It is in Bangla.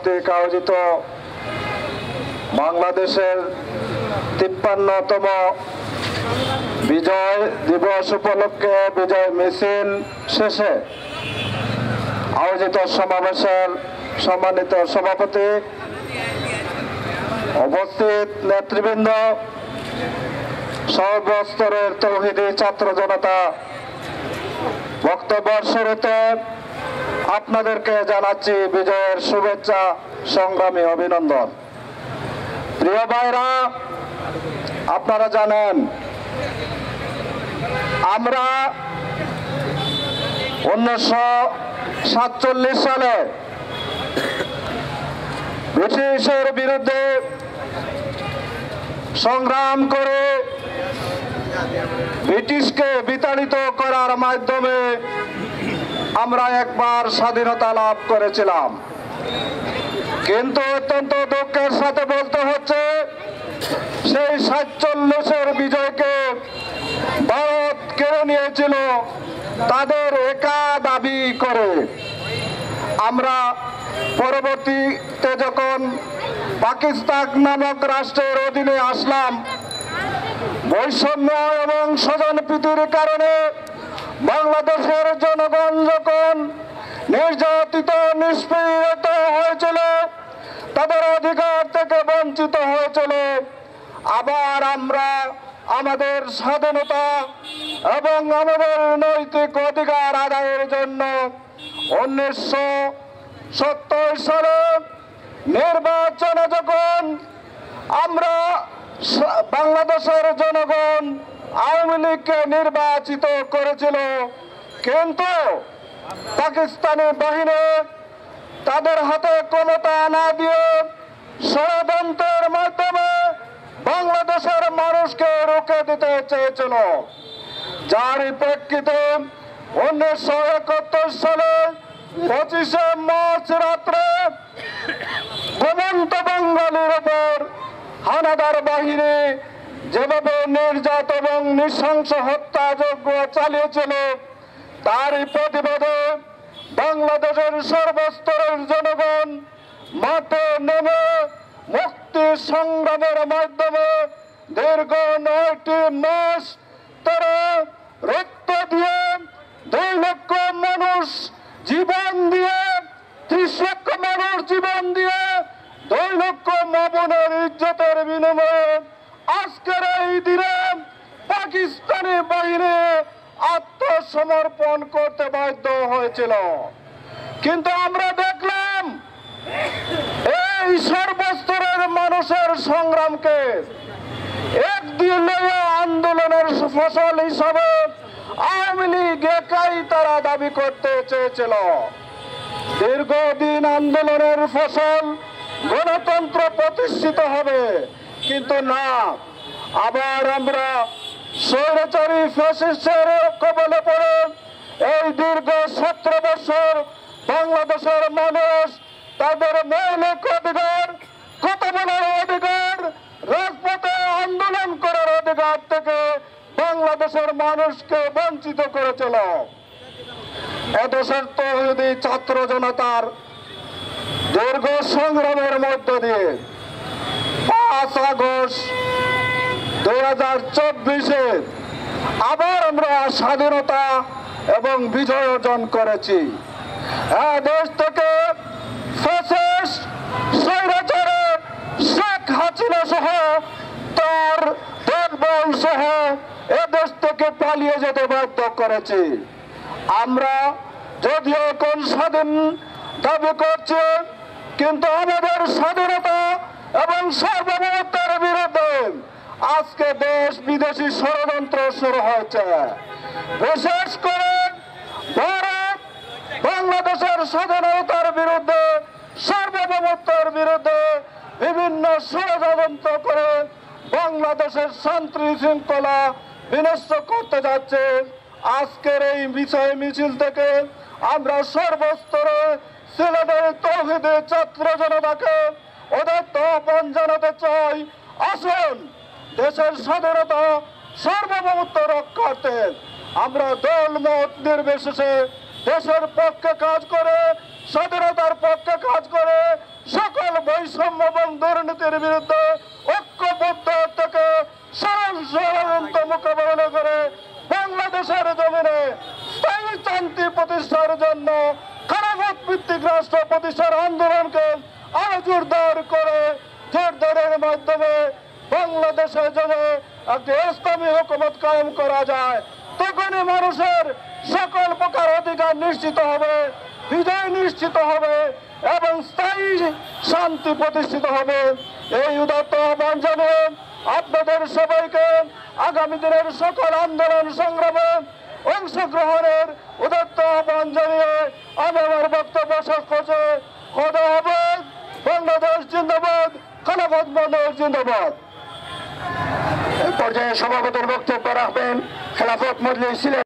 কর্তৃক আয়োজিত বাংলাদেশের ৫৩তম বিজয় দিবস উপলক্ষে বিজয় মিছিল শেষে আয়োজিত সমাবেশের সম্মানিত সভাপতি, উপস্থিত নেতৃবৃন্দ, সর্বস্তরের তৌহিদি ছাত্র জনতা, বক্তব্যের শুরুতে আপনাদেরকে জানাচ্ছি বিজয়ের শুভেচ্ছা, সংগ্রামী অভিনন্দন। প্রিয় ভাইরা, আপনারা জানেন আমরা 1947 সালে ব্রিটিশের বিরুদ্ধে সংগ্রাম করে ব্রিটিশকে বিতাড়িত করার মাধ্যমে আমরা একবার স্বাধীনতা লাভ করেছিলাম। কিন্তু অত্যন্ত দুঃখের সাথে বলতে হচ্ছে, সেই 47-এর বিজয়কে ভারত কেড়ে নিয়েছিল তাদের একা দাবি করে। আমরা পরবর্তীতে যখন পাকিস্তান নামক রাষ্ট্রের অধীনে আসলাম, বৈষম্য এবং স্বজনপ্রীতির কারণে বাংলাদেশের জনগণ যখন নির্যাতিত নিষ্পীড়িত হয়েছিল, তাদের অধিকার থেকে বঞ্চিত হয়েছিল, আবার আমরা আমাদের স্বাধীনতা এবং আমাদের নৈতিক অধিকার আদায়ের জন্য 1970 সালে নির্বাচনে যখন আমরা বাংলাদেশের জনগণ আওয়ামী লীগকে নির্বাচিত করেছিল, কিন্তু পাকিস্তানি বাহিনী তাদের হাতে ক্ষমতা না দিয়ে ষড়যন্ত্রের মাধ্যমে বাংলাদেশের মানুষকে রুখে দিতে চেয়েছিল। যার প্রেক্ষিতে 1971 সালে 25শে মার্চ রাত্রে ঘুমন্ত বাঙালির উপর হানাদার বাহিনী যেভাবে নির্যাত এবং নৃশংস হত্যাযজ্ঞ চালিয়েছিল, তারই প্রতিবাদে বাংলাদেশের সর্বস্তরের জনগণ মাঠে নেমে মুক্তি সংগ্রামের মাধ্যমে দীর্ঘ 9টি মাস তারা রক্ত দিয়ে 2 লক্ষ মানুষ জীবন দিয়ে 30 লক্ষ মানুষ জীবন দিয়ে 2 লক্ষ মা-বোনের ইজ্জতের বিনিময়ে আজকের এই দিনে পাকিস্তানি বাহিনী আত্মসমর্পণ করতে বাধ্য হয়েছিল। কিন্তু আমরা দেখলাম এই সর্বস্তরের মানুষের সংগ্রামকে একদিনের আন্দোলনের ফসল হিসাবে আওয়ামী লীগ একাই তারা দাবি করতে চেয়েছিল। দীর্ঘদিন আন্দোলনের ফসল গণতন্ত্র প্রতিষ্ঠিত হবে, কিন্তু না, আবার আমরা স্বৈরাচারী ফ্যাসিস্টের কবলে পড়ে এই দীর্ঘ 17 বছর বাংলাদেশের মানুষ তাদের মৌলিক অধিকার, কথা বলার অধিকার, রাজপথে আন্দোলন করার অধিকার থেকে বাংলাদেশের মানুষকে বঞ্চিত করেছিল। এদেশের তৌহিদি ছাত্র জনতার দীর্ঘ সংগ্রামের মধ্য দিয়ে 5 আগস্ট 2024-এ আবার আমরা স্বাধীনতা এবং বিজয় অর্জন করেছি। দেশ থেকে ফ্যাসিস্ট স্বৈরাচারী শেখ হাসিনা সহ তার দলবল সহ এদেশ থেকে পালিয়ে যেতে বাধ্য করেছি। আমরা যদিও এখন স্বাধীন দাবি করছি, কিন্তু আমাদের স্বাধীনতা এবং সার্বভৌমত্বের বিরুদ্ধে আজকে দেশ বিদেশি ষড়যন্ত্র শুরু হয়েছে। বিশেষ করে ভারত বাংলাদেশের স্বাধীনতার বিরুদ্ধে, সার্বভৌমত্বের বিরুদ্ধে বিভিন্ন ষড়যন্ত্র করে বাংলাদেশের শান্তি শৃঙ্খলা বিনষ্ট করতে যাচ্ছে। আজকের এই বিষয় মিছিল থেকে আমরা সর্বস্তরে সিলেটের তৌহিদি ছাত্র জনতাকে উদাত্ত আহ্বান জানাতে চাই, আসুন দেশের স্বাধীনতা সার্বভৌমত্ব রক্ষার্থে আমরা দল মত নির্বিশেষে দেশের পক্ষে কাজ করে স্বাধীনতার পক্ষে কাজ করে সকল বৈষম্য এবং দুর্নীতির বিরুদ্ধে ঐক্যবদ্ধ থেকে ষড়যন্ত্র মোকাবেলা করে বাংলাদেশের জমিনে স্থায়ী শান্তি প্রতিষ্ঠার জন্য খেলাফত ভিত্তিক রাষ্ট্র প্রতিষ্ঠার আন্দোলনকে আরো জোরদার করে জোরদারের মাধ্যমে বাংলাদেশের জন্য একটি ইসলামী হুকুমত কায়েম করা যায়, তখনই মানুষের সকল প্রকার অধিকার নিশ্চিত হবে, বিজয় নিশ্চিত হবে এবং স্থায়ী শান্তি প্রতিষ্ঠিত হবে। এই উদাত্ত আহ্বান জানিয়ে আপনাদের সবাইকে আগামী দিনের সকল আন্দোলন সংগ্রামে অংশগ্রহণের উদাত্ত আহ্বান জানিয়ে আমি আমার বক্তব্য শেষ করছি। খোদা হাফেজ। বাংলাদেশ জিন্দাবাদ। খেলাফত বাংলাদেশ জিন্দাবাদ। এই পর্যায়ে সভাপতির বক্তব্য রাখবেন খেলাফত মজলিস সিলেট